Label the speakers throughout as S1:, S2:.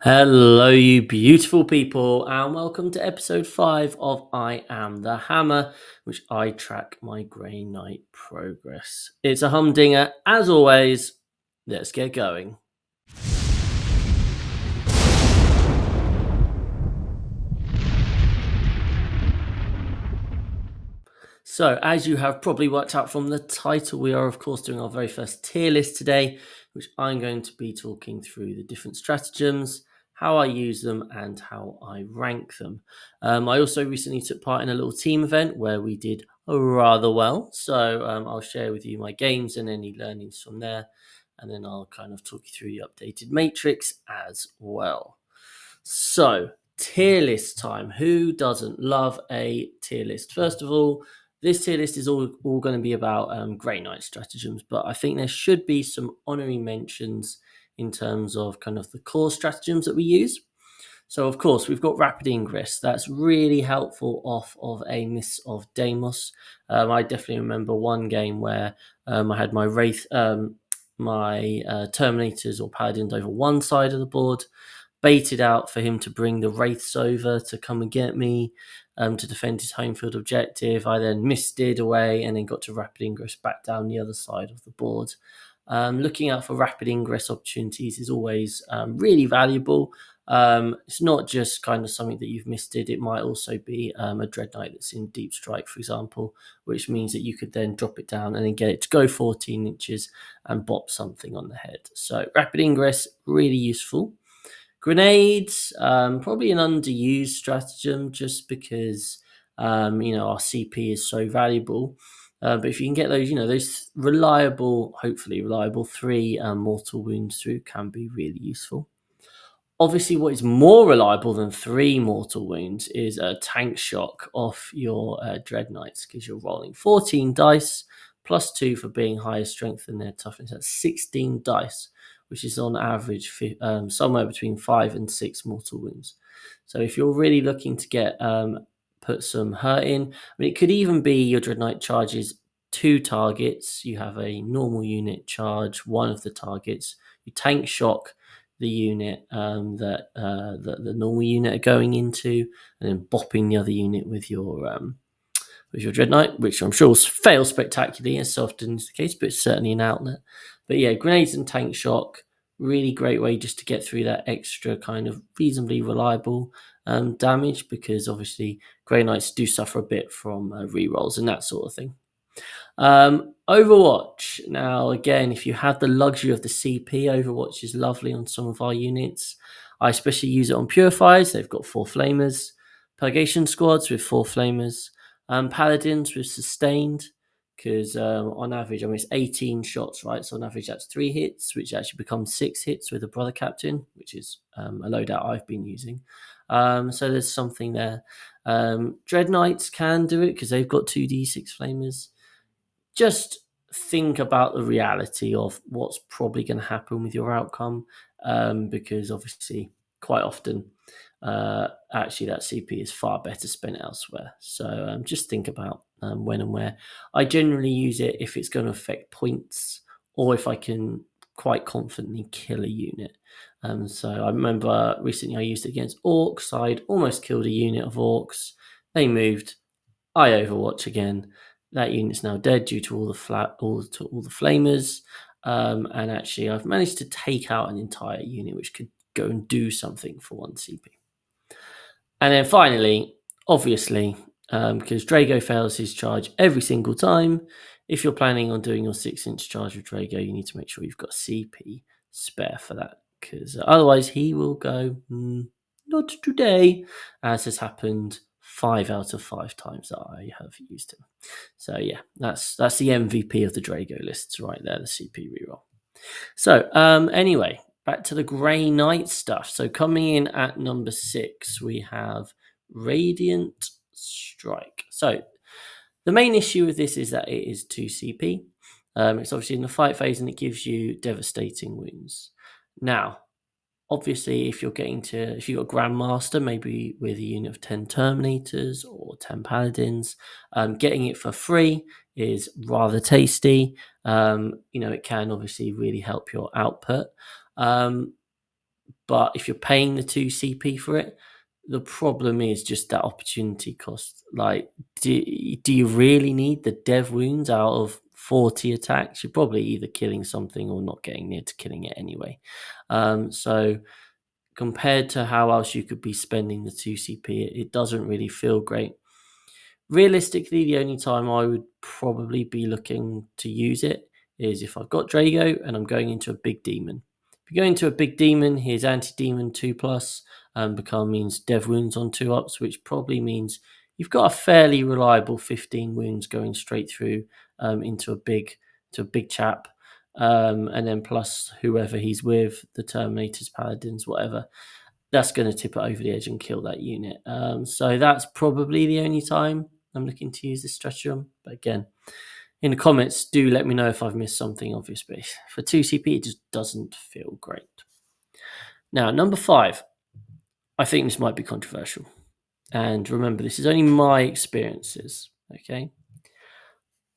S1: Hello, you beautiful people, and welcome to episode 5 of I Am the Hammer, which I track my Grey Knight progress. It's a humdinger, as always. Let's get going. So, as you have probably worked out from the title, we are, of course, doing our very first tier list today, which I'm going to be talking through the different stratagems, how I use them, and how I rank them. I also recently took part in a little team event where we did rather well. So, I'll share with you my games and any learnings from there, and then I'll kind of talk you through the updated matrix as well. So, tier list time. Who doesn't love a tier list? First of all, this tier list is all going to be about Grey Knight stratagems, but I think there should be some honorary mentions in terms of kind of the core stratagems that we use. So, of course, we've got rapid ingress. That's really helpful off of a miss of Deimos. I definitely remember one game where I had my Wraith, my Terminators or Paladins over one side of the board, baited out for him to bring the Wraiths over to come and get me to defend his home field objective. I then missteered away and then got to rapid ingress back down the other side of the board. Looking out for rapid ingress opportunities is always really valuable. It's not just kind of something that you've missed it might also be a Dread Knight that's in Deep Strike, for example, which means that you could then drop it down and then get it to go 14 inches and bop something on the head. So rapid ingress, really useful. Grenades, probably an underused stratagem just because our CP is so valuable. But if you can get those, those reliable, hopefully reliable 3 mortal wounds through can be really useful. Obviously, what is more reliable than 3 mortal wounds is a tank shock off your Dread Knights, because you're rolling 14 dice plus 2 for being higher strength than their toughness. That's 16 dice, which is on average somewhere between 5 and 6 mortal wounds. So if you're really looking to get put some hurt in, it could even be your Dread Knight charges 2 targets. You have a normal unit charge one of the targets. You tank shock the unit that the normal unit are going into, and then bopping the other unit with your Dread Knight, which I'm sure fails spectacularly, as so often is the case, but it's certainly an outlet. But yeah, grenades and tank shock, really great way just to get through that extra kind of reasonably reliable damage, because obviously Grey Knights do suffer a bit from rerolls and that sort of thing. Overwatch. Now, again, if you have the luxury of the CP, Overwatch is lovely on some of our units. I especially use it on Purifiers. They've got 4 Flamers. Purgation Squads with 4 Flamers. Paladins with Sustained, because on average, it's 18 shots, right? So on average, that's 3 hits, which actually becomes 6 hits with a Brother Captain, which is a loadout I've been using. So there's something there. Dread Knights can do it because they've got 2d6 Flamers. Just think about the reality of what's probably going to happen with your outcome, because obviously quite often actually that CP is far better spent elsewhere. So just think about when and where. I generally use it if it's going to affect points, or if I can quite confidently kill a unit. So I remember recently I used it against Orcs. I'd almost killed a unit of Orcs. They moved. I Overwatch again. That unit's now dead due to all the flamers, and actually I've managed to take out an entire unit which could go and do something for 1 CP. And then finally, obviously, because Drago fails his charge every single time, if you're planning on doing your 6-inch charge with Drago, you need to make sure you've got CP spare for that, because otherwise he will go, not today, as has happened 5 out of 5 times that I have used him. So yeah, that's the MVP of the Drago lists right there, the CP reroll. So anyway, back to the Grey Knight stuff. So coming in at number 6, we have Radiant Strike. So the main issue with this is that it is 2 CP. It's obviously in the fight phase and it gives you devastating wounds. Now, obviously, if you've got Grandmaster, maybe with a unit of 10 Terminators or 10 Paladins, getting it for free is rather tasty. It can obviously really help your output. but if you're paying the 2 CP for it, the problem is just that opportunity cost. Like, do you really need the dev wounds out of 40 attacks? You're probably either killing something or not getting near to killing it anyway. So compared to how else you could be spending the 2 CP, it doesn't really feel great. Realistically, the only time I would probably be looking to use it is if I've got Drago and I'm going into a big demon. If you go into a big demon, his anti-demon 2+, means dev wounds on 2-ups, which probably means you've got a fairly reliable 15 wounds going straight through into a big chap. And then plus whoever he's with, the Terminators, Paladins, whatever, that's going to tip it over the edge and kill that unit. So that's probably the only time I'm looking to use this stratagem. But again, in the comments, do let me know if I've missed something obvious. But for 2 CP, it just doesn't feel great. Now, number 5. I think this might be controversial. And remember, this is only my experiences, okay?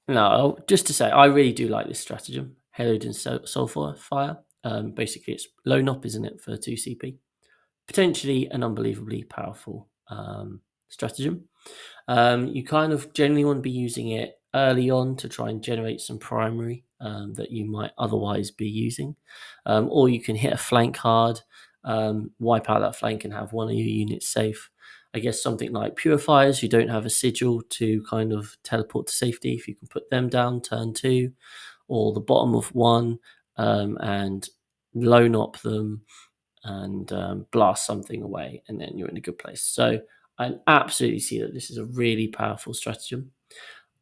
S1: Now, just to say, I really do like this stratagem, Halodin Sulfur Fire. Basically, it's low NOP, isn't it, for 2 CP? Potentially an unbelievably powerful stratagem. You kind of generally want to be using it early on to try and generate some primary that you might otherwise be using. Or you can hit a flank hard, wipe out that flank and have one of your units safe. I guess something like Purifiers, you don't have a sigil to kind of teleport to safety. If you can put them down turn 2 or the bottom of 1 and low NOP them and blast something away, and then you're in a good place. So I absolutely see that this is a really powerful stratagem.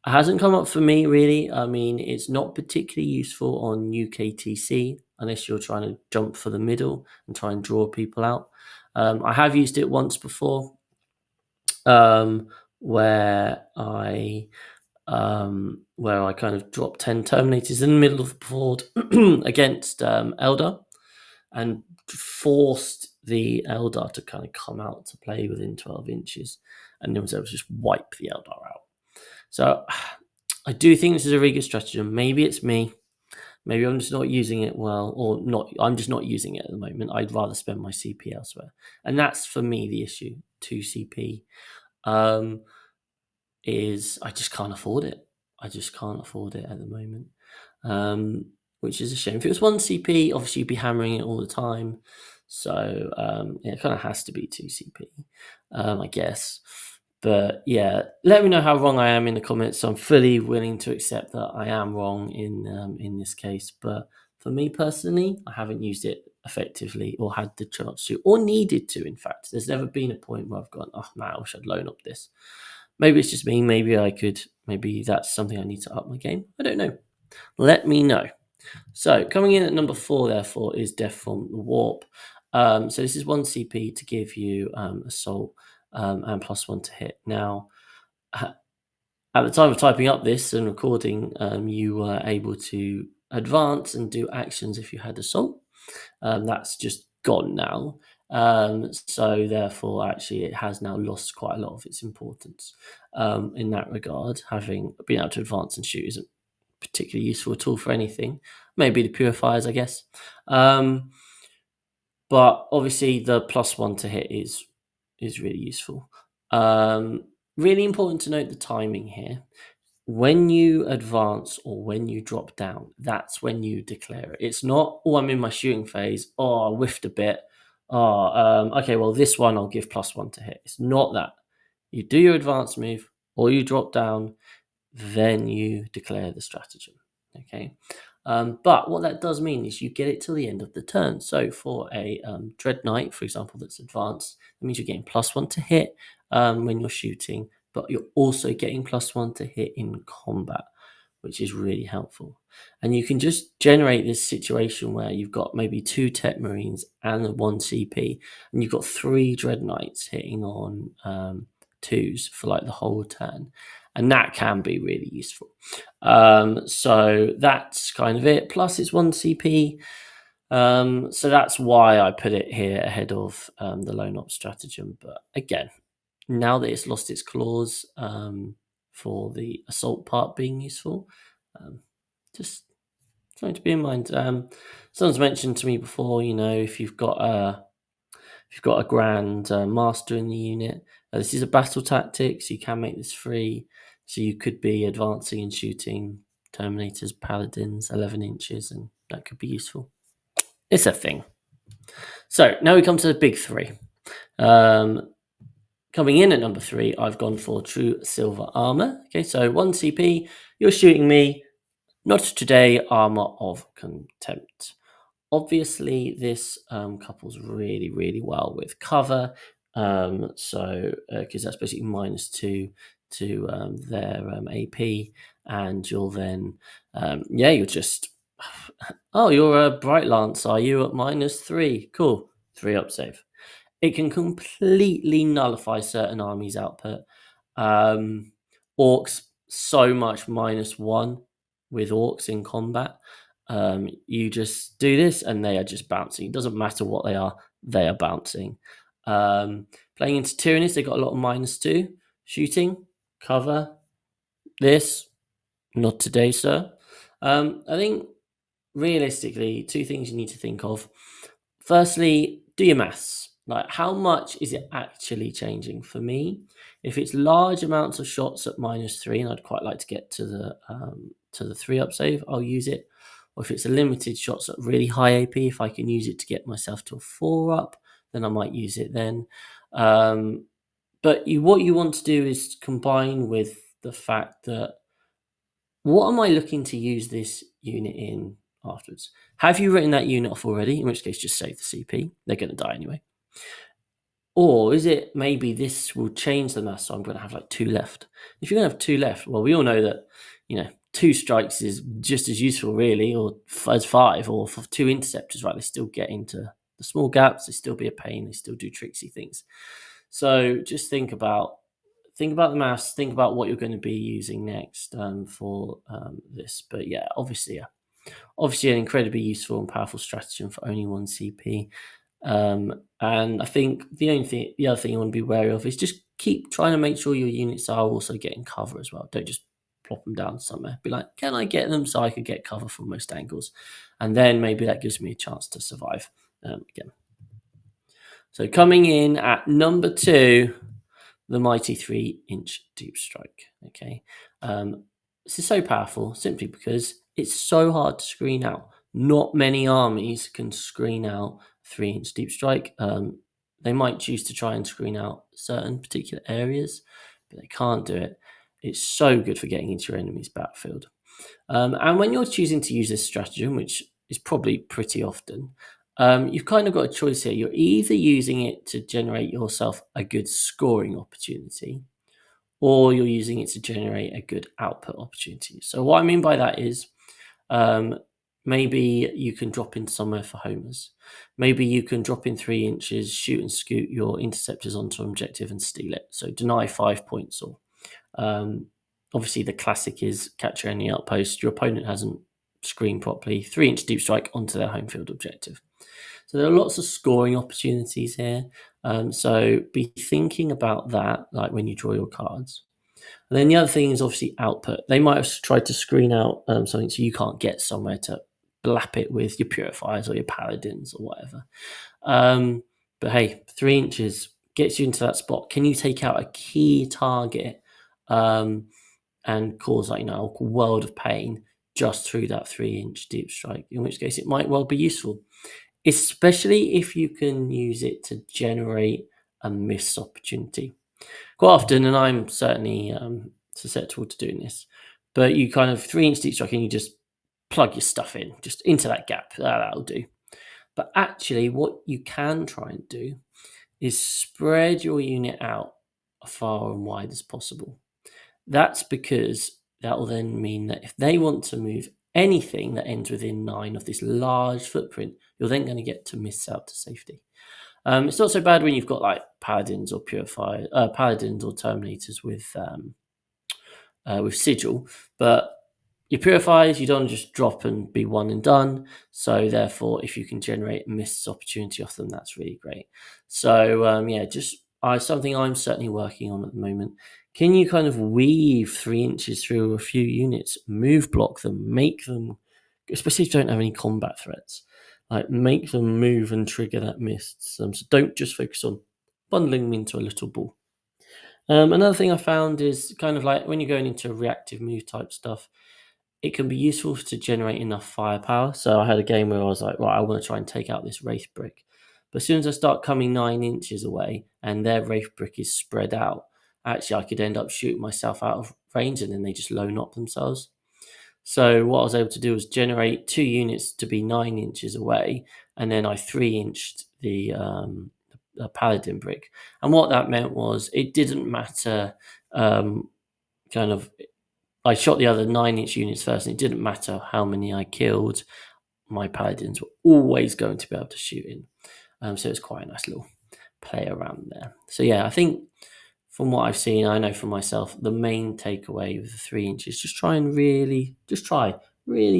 S1: It hasn't come up for me, really. I mean, it's not particularly useful on UKTC unless you're trying to jump for the middle and try and draw people out. I have used it once before where I kind of dropped 10 Terminators in the middle of the board against Eldar and forced the Eldar to kind of come out to play within 12 inches and then was able to just wipe the Eldar out. So I do think this is a really good stratagem. Maybe it's me. Maybe I'm just not using it well, or not. I'm just not using it at the moment. I'd rather spend my CP elsewhere. And that's, for me, the issue. 2 CP is I just can't afford it. I just can't afford it at the moment, which is a shame. If it was 1 CP, obviously you'd be hammering it all the time. So it kind of has to be 2 CP, I guess. But yeah, let me know how wrong I am in the comments. I'm fully willing to accept that I am wrong in this case. But for me personally, I haven't used it effectively or had the chance to or needed to. In fact, there's never been a point where I've gone, oh man, I wish I'd loan up this. Maybe it's just me. Maybe that's something I need to up my game. I don't know. Let me know. So coming in at number 4, therefore, is Death from the Warp. So this is 1 CP to give you Assault and +1 to hit. Now, at the time of typing up this and recording, you were able to advance and do actions if you had Assault. That's just gone now. So therefore, actually, it has now lost quite a lot of its importance in that regard. Having been able to advance and shoot isn't particularly useful at all for anything. Maybe the Purifiers, I guess. But obviously, the +1 to hit is really useful. Really important to note the timing here. When you advance or when you drop down, that's when you declare it. It's not, oh, I'm in my shooting phase. Oh, I whiffed a bit. Oh, okay, well, this one I'll give +1 to hit. It's not that. You do your advance move or you drop down, then you declare the stratagem. Okay. But what that does mean is you get it till the end of the turn. So for a Dread Knight, for example, that's advanced, that means you're getting +1 to hit when you're shooting, but you're also getting +1 to hit in combat, which is really helpful. And you can just generate this situation where you've got maybe 2 Tech Marines and 1 CP, and you've got 3 Dread Knights hitting on 2s for like the whole turn. And that can be really useful. So that's kind of it. Plus it's 1 CP. So that's why I put it here ahead of the Lone Op stratagem. But again, now that it's lost its claws for the assault part being useful, just something to be in mind. Someone's mentioned to me before, if you've got If you've got a Grand Master in the unit, this is a battle tactic, so you can make this free. So you could be advancing and shooting Terminators, Paladins, 11 inches, and that could be useful. It's a thing. So now we come to the big three. Coming in at number 3, I've gone for True Silver Armor. Okay, so 1 CP, you're shooting me, not today, Armor of Contempt. Obviously, this couples really, really well with cover. Because that's basically -2 to their AP, and you'll then, you're just, oh, you're a Bright Lance, are you, at -3? Cool, 3 up save. It can completely nullify certain armies' output. Orcs, so much -1 with orcs in combat. You just do this and they are just bouncing. It doesn't matter what they are bouncing. Playing into Tyranids, they got a lot of -2. Shooting, cover, this, not today, sir. I think realistically, 2 things you need to think of. Firstly, do your maths. Like, how much is it actually changing? For me, if it's large amounts of shots at -3, and I'd quite like to get to the 3 up save, I'll use it. Or if it's a limited shots at really high AP, if I can use it to get myself to a 4 up, then I might use it then. But what you want to do is combine with the fact that, what am I looking to use this unit in afterwards? Have you written that unit off already? In which case, just save the CP. They're going to die anyway. Or is it maybe this will change the mass, so I'm going to have like 2 left? If you're going to have 2 left, well, we all know that, 2 strikes is just as useful, really, or as 5, or for 2 interceptors, right? They still get into the small gaps, they still be a pain, they still do tricksy things. So just think about the maths, think about what you're going to be using next for this. But yeah, obviously an incredibly useful and powerful stratagem for only 1 CP. And I think the other thing you want to be wary of is just keep trying to make sure your units are also getting cover as well. Don't just plop them down somewhere. Be like, can I get them so I could get cover from most angles? And then maybe that gives me a chance to survive again. So coming in at number 2, the mighty 3-inch deep strike. Okay, this is so powerful simply because it's so hard to screen out. Not many armies can screen out 3-inch deep strike. They might choose to try and screen out certain particular areas, but they can't do it. It's so good for getting into your enemy's battlefield. And when you're choosing to use this stratagem, which is probably pretty often, you've kind of got a choice here. You're either using it to generate yourself a good scoring opportunity, or you're using it to generate a good output opportunity. So what I mean by that is, maybe you can drop in somewhere for homers. Maybe you can drop in 3 inches, shoot and scoot your interceptors onto an objective and steal it. So deny 5 points. Or obviously the classic is capture any outpost. Your opponent hasn't screened properly. 3-inch deep strike onto their home field objective. So there are lots of scoring opportunities here. So be thinking about that, like when you draw your cards. And then the other thing is obviously output. They might have tried to screen out something so you can't get somewhere to blap it with your purifiers or your paladins or whatever. But hey, 3 inches gets you into that spot. Can you take out a key target and cause a world of pain just through that 3-inch deep strike? In which case, it might well be useful, especially if you can use it to generate a miss opportunity. Quite often, and I'm certainly susceptible to doing this, but you kind of 3-inch deep strike and you just plug your stuff in, just into that gap. That'll do. But actually, what you can try and do is spread your unit out as far and wide as possible. That's because that will then mean that if they want to move anything that ends within 9 of this large footprint, you're then going to get to miss out to safety. It's not so bad when you've got like paladins or paladins or terminators with sigil, but your purifiers, you don't just drop and be one and done. So therefore, if you can generate a miss opportunity off them, that's really great. So something I'm certainly working on at the moment. Can you kind of weave 3 inches through a few units, move block them, make them, especially if you don't have any combat threats, Like, make them move and trigger that mist. So don't just focus on bundling them into a little ball. Another thing I found is kind of like when you're going into reactive move type stuff, it can be useful to generate enough firepower. So I had a game where I was like, right, I want to try and take out this wraith brick. But as soon as I start coming 9 inches away and their wraith brick is spread out, actually I could end up shooting myself out of range and then they just lone up themselves. So what I was able to do was generate 2 units to be 9 inches away, and then I 3 inched the paladin brick. And what that meant was it didn't matter. Um, kind of, I shot the other 9 inch units first, and it didn't matter how many I killed. My paladins were always going to be able to shoot in. So it's quite a nice little play around there. So yeah, I think from what I've seen, I know for myself, the main takeaway with the 3 inches, just try really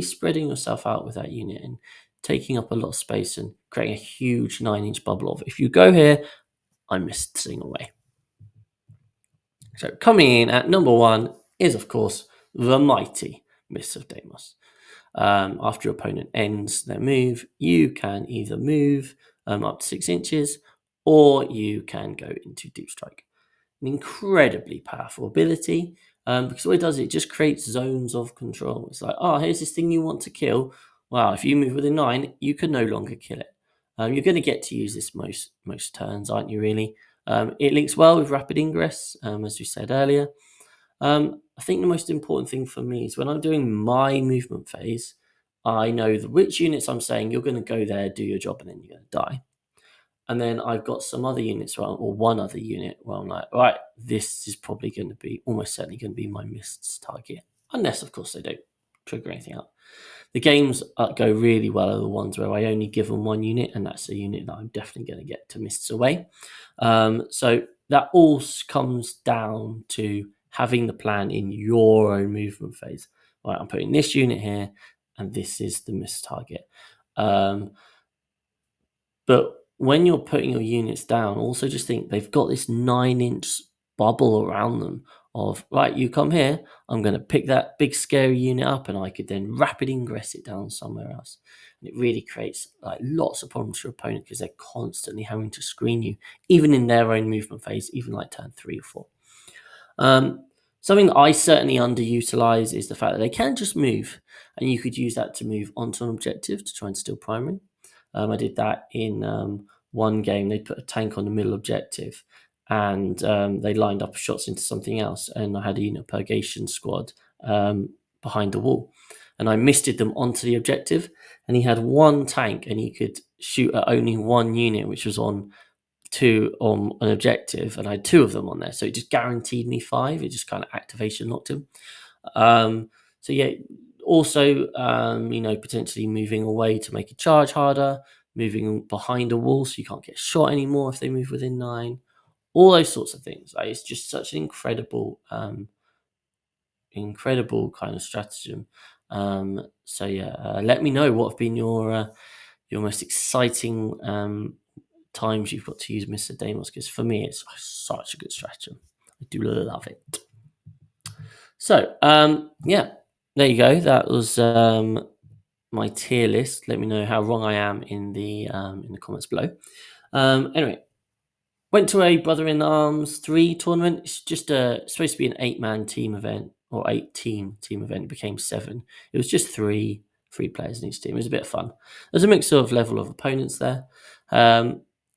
S1: spreading yourself out with that unit and taking up a lot of space and creating a huge 9 inch bubble of, if you go here, I'm misting away. So coming in at number 1 is, of course, the mighty Mists of Deimos. After your opponent ends their move, you can either move up to 6 inches, or you can go into Deep Strike. An incredibly powerful ability, because what it does, it just creates zones of control. It's like, oh, here's this thing you want to kill. Wow, if you move within 9, you can no longer kill it. You're going to get to use this most turns, aren't you? Really, it links well with rapid ingress, as we said earlier. I think the most important thing for me is when I'm doing my movement phase, I know which units I'm saying you're going to go there, do your job, and then you're going to die. And then I've got some other units, or one other unit where I'm like, right, this is probably going to be, almost certainly going to be my mists target. Unless, of course, they don't trigger anything up. The games go really well are the ones where I only give them one unit, and that's a unit that I'm definitely going to get to mists away. So that all comes down to having the plan in your own movement phase. Right, I'm putting this unit here, and this is the mist target. But when you're putting your units down, also just think they've got this 9 inch bubble around them of, right, you come here, I'm going to pick that big scary unit up, and I could then rapid ingress it down somewhere else. And it really creates like lots of problems for your opponent because they're constantly having to screen you, even in their own movement phase, even like turn 3 or 4. Something that I certainly underutilize is the fact that they can just move, and you could use that to move onto an objective to try and steal primary. I did that in one game. They put a tank on the middle objective, and they lined up shots into something else, and I had a unit purgation squad behind the wall, and I misted them onto the objective, and he had one tank, and he could shoot at only one unit, which was on an objective, and I had 2 of them on there, so it just guaranteed me 5. It just kind of activation locked him. So yeah, also potentially moving away to make a charge harder, moving behind a wall so you can't get shot anymore if they move within 9. All those sorts of things. Like, it's just such an incredible kind of stratagem. So yeah, let me know what have been your most exciting times you've got to use Mr. Deimos, because for me it's such a good stratagem. I do love it. So yeah, there you go. That was my tier list. Let me know how wrong I am in the comments below. Anyway, went to a Brother in Arms 3 tournament. It's just supposed to be an 8-man team event, or 8-team team event. It became 7. It was just three players in each team. It was a bit of fun. There's a mix of level of opponents there.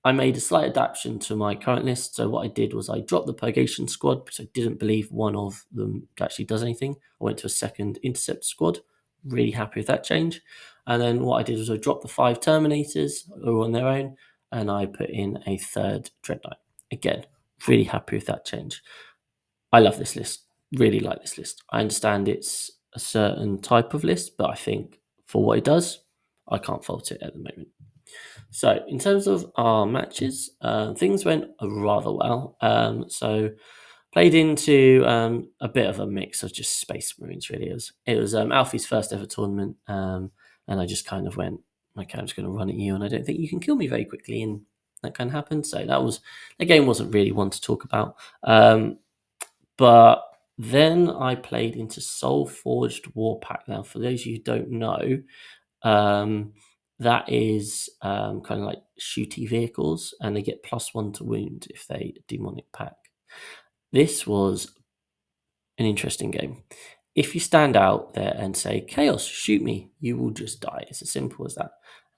S1: I made a slight adaptation to my current list. So what I did was I dropped the Purgation squad because I didn't believe one of them actually does anything. I went to a second Intercept squad. Really happy with that change. And then what I did was I dropped the 5 Terminators who were on their own, and I put in a third Dread Knight. Again, really happy with that change. I love this list. Really like this list. I understand it's a certain type of list, but I think for what it does, I can't fault it at the moment. So in terms of our matches, things went rather well. So played into a bit of a mix of just Space Marines, really. It was Alfie's first ever tournament, and I just kind of went, okay, I'm just going to run at you, and I don't think you can kill me very quickly, and that kind of happened. So the game wasn't really one to talk about. But then I played into Soul Forged Warpack. Now, for those of you who don't know, that is kind of like shooty vehicles, and they get +1 to wound if they demonic pack. This was an interesting game. If you stand out there and say, Chaos, shoot me, you will just die. It's as simple as that.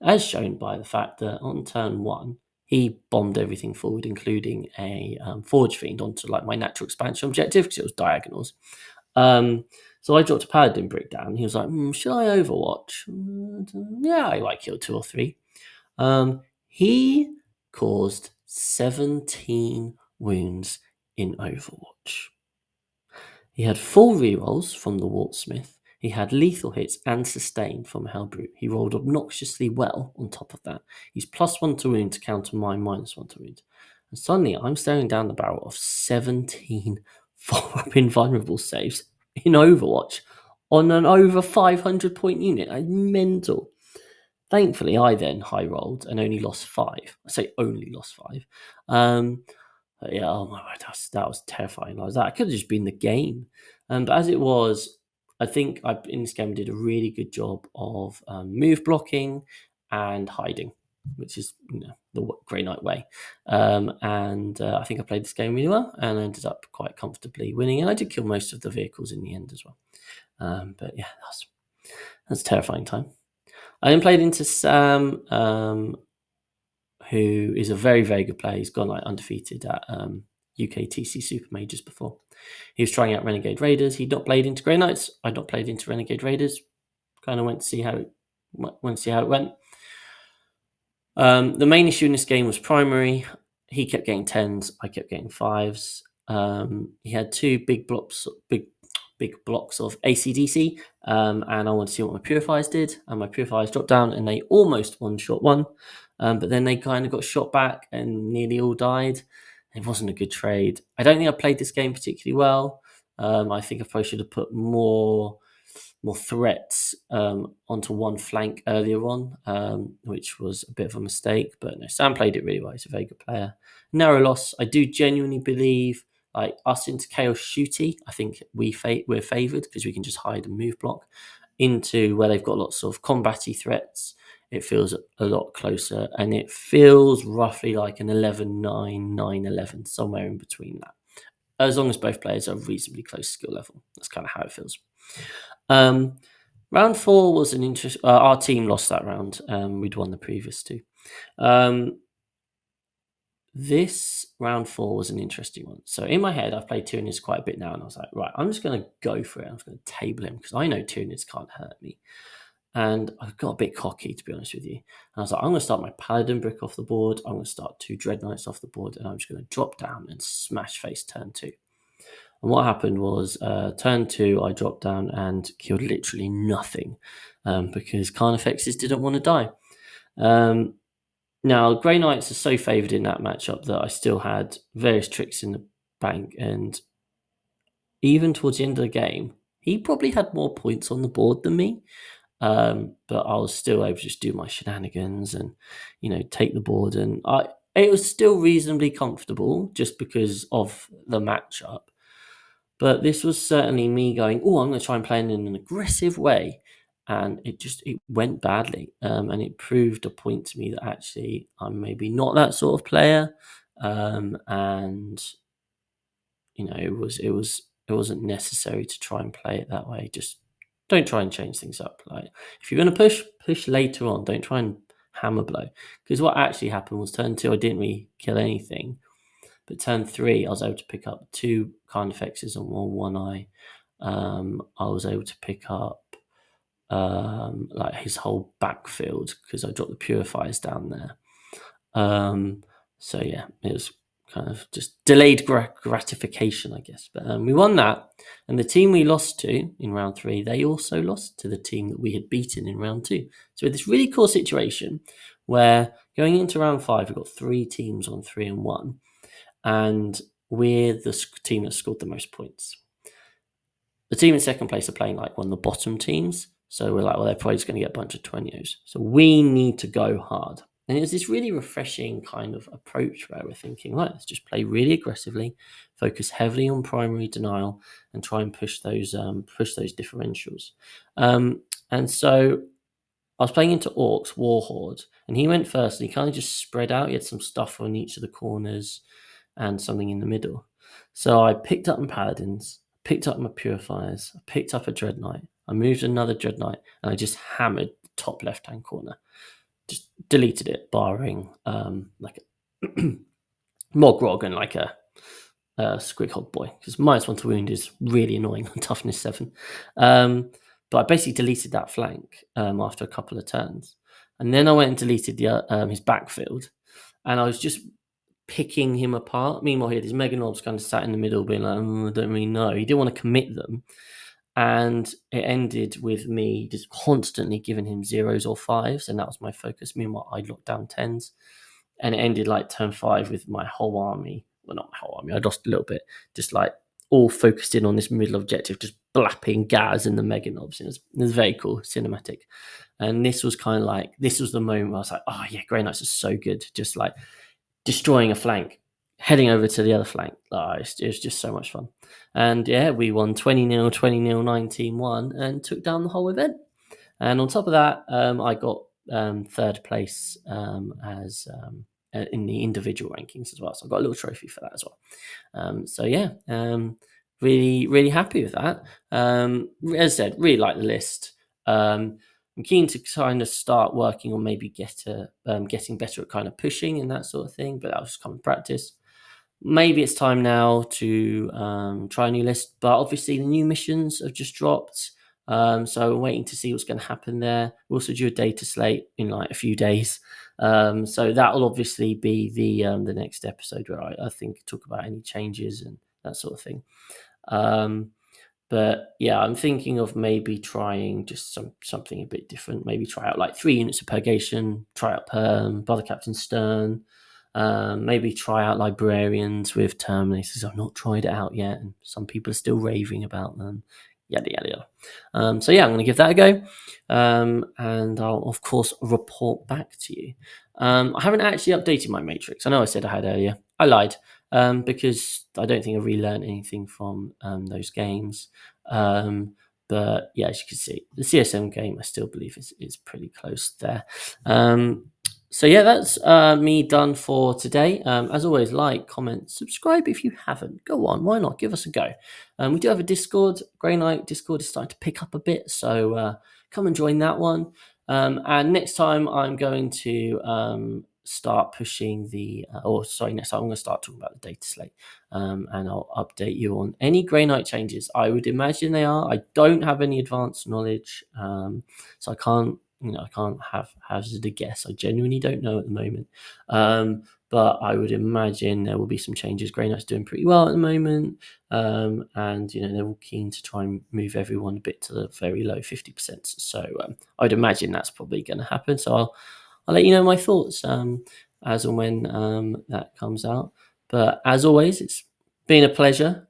S1: As shown by the fact that on turn 1, he bombed everything forward, including a Forge Fiend onto like my natural expansion objective because it was diagonals. So I dropped a Paladin brick down. He was like, should I Overwatch? Yeah, I like kill 2 or 3. He caused 17 wounds in Overwatch. He had full rerolls from the Wartsmith. He had lethal hits and sustain from Hellbrute. He rolled obnoxiously well on top of that. He's +1 to wound to counter my -1 to wound. And suddenly I'm staring down the barrel of 17 follow-up invulnerable saves in Overwatch on an over 500 point unit. Mental. Thankfully, I then high rolled and only lost 5. I say only lost 5. Yeah, oh my word, that was terrifying. That could have just been the game. But as it was, I think I in this game did a really good job of move blocking and hiding, which is the Grey Knight way. And I think I played this game really well and ended up quite comfortably winning. And I did kill most of the vehicles in the end as well. But yeah, that's a terrifying time. I then played into Sam, who is a very, very good player. He's gone like undefeated at UKTC Super Majors before. He was trying out Renegade Raiders. He'd not played into Grey Knights. I'd not played into Renegade Raiders. Kind of went to see how it went. The main issue in this game was primary. He kept getting 10s. I kept getting 5s. He had 2 big blocks of ACDC, and I wanted to see what my purifiers did. And my purifiers dropped down, and they almost one-shot one. But then they kind of got shot back and nearly all died. It wasn't a good trade. I don't think I played this game particularly well. I think I probably should have put more threats onto one flank earlier on, which was a bit of a mistake. But no, Sam played it really well. He's a very good player. Narrow loss. I do genuinely believe like us into Chaos Shooty. I think we're favoured because we can just hide and move block. Into where they've got lots of combat-y threats, it feels a lot closer, and it feels roughly like an 11-9, 9-11, somewhere in between that. As long as both players are reasonably close skill level. That's kind of how it feels. Round 4 was an interest. Our team lost that round. We'd won the previous 2. This round 4 was an interesting one. So in my head, I've played Tyranids quite a bit now, and I was like, right, I'm just going to go for it. I'm just going to table him because I know Tyranids can't hurt me. And I got a bit cocky, to be honest with you. And I was like, I'm going to start my Paladin brick off the board. I'm going to start 2 Dread Knights off the board, and I'm just going to drop down and smash face turn 2. And what happened was turn 2, I dropped down and killed literally nothing because Carnifexes didn't want to die. Now, Grey Knights are so favoured in that matchup that I still had various tricks in the bank. And even towards the end of the game, he probably had more points on the board than me. But I was still able to just do my shenanigans and, take the board. And it was still reasonably comfortable just because of the matchup. But this was certainly me going, I'm going to try and play in an aggressive way. And it went badly. And it proved a point to me that actually I'm maybe not that sort of player. And, it wasn't necessary to try and play it that way. Just don't try and change things up. Like if you're going to push later on, don't try and hammer blow. Because what actually happened was turn 2, I didn't really kill anything. But turn 3, I was able to pick up 2 Carnifexes on one eye. I was able to pick up like his whole backfield because I dropped the purifiers down there. So yeah, it was kind of just delayed gratification, I guess. But we won that, and the team we lost to in round 3, they also lost to the team that we had beaten in round 2. So this really cool situation where going into round 5, we've got 3 teams on 3-1, and we're the team that scored the most points. The team in second place are playing like one of the bottom teams. So we're like, well, they're probably just going to get a bunch of 20s. So we need to go hard. And it was this really refreshing kind of approach where we're thinking, right, let's just play really aggressively, focus heavily on primary denial, and try and push those differentials. And so I was playing into Orcs Warhorde, and he went first, and he kind of just spread out. He had some stuff on each of the corners and something in the middle. So I picked up my Paladins, picked up my Purifiers, I picked up a Dread Knight, I moved another Dread Knight, and I just hammered the top left-hand corner. Just deleted it, barring like a Mogrog and like a Squig Hog Boy, because -1 to wound is really annoying on toughness 7. But I basically deleted that flank after a couple of turns, and then I went and deleted his backfield, and I was just picking him apart. Meanwhile, he had his Mega Knobs kind of sat in the middle, being like, I don't really know. He didn't want to commit them, and it ended with me just constantly giving him 0s or 5s, and that was my focus. Meanwhile, I locked down 10s, and it ended like turn 5 with my whole army. Well, not my whole army. I lost a little bit, just like all focused in on this middle objective, just blapping Gaz and the Mega Knobs. It was very cool, cinematic. And this was kind of like, this was the moment where I was like, oh yeah, Grey Knights are so good. Just like destroying a flank, heading over to the other flank. It was just so much fun. And yeah, we won 20-0, 20-0, 19-1, and took down the whole event. And on top of that, I got third place as in the individual rankings as well. So I got a little trophy for that as well. So yeah, really, really happy with that. As I said, really like the list. I'm keen to kind of start working on maybe getting better at kind of pushing and that sort of thing, but that was common practice. Maybe it's time now to try a new list, but obviously the new missions have just dropped. So I'm waiting to see what's going to happen there. We'll also do a data slate in like a few days. So that will obviously be the next episode where I think talk about any changes and that sort of thing. But yeah, I'm thinking of maybe trying just something a bit different. Maybe try out like 3 units of Purgation, try out Brother Captain Stern, maybe try out Librarians with Terminators. I've not tried it out yet, and some people are still raving about them. Yada, yada, yada. So yeah, I'm going to give that a go. And I'll, of course, report back to you. I haven't actually updated my matrix. I know I said I had earlier. I lied. Because I don't think I've really learned anything from those games. But yeah, as you can see, the CSM game I still believe is pretty close there. So yeah, that's me done for today. As always, like, comment, subscribe if you haven't. Go on, why not? Give us a go. We do have a Discord. Grey Knight Discord is starting to pick up a bit, so come and join that one. And next time I'm going to start pushing next time I'm going to start talking about the data slate, and I'll update you on any Grey Knight changes. I would imagine they are. I don't have any advanced knowledge, so I can't hazard a guess. I genuinely don't know at the moment, but I would imagine there will be some changes. Grey Knight's doing pretty well at the moment, and they're all keen to try and move everyone a bit to the very low 50%. So I'd imagine that's probably going to happen. So I'll let you know my thoughts as and when that comes out. But as always, it's been a pleasure.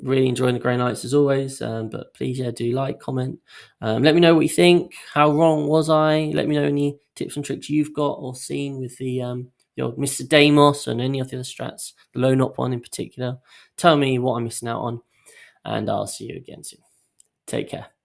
S1: Really enjoying the Grey Knights as always. But please, do like, comment. Let me know what you think. How wrong was I? Let me know any tips and tricks you've got or seen with the old Mr. Deimos and any of the other strats, the Low Knot one in particular. Tell me what I'm missing out on, and I'll see you again soon. Take care.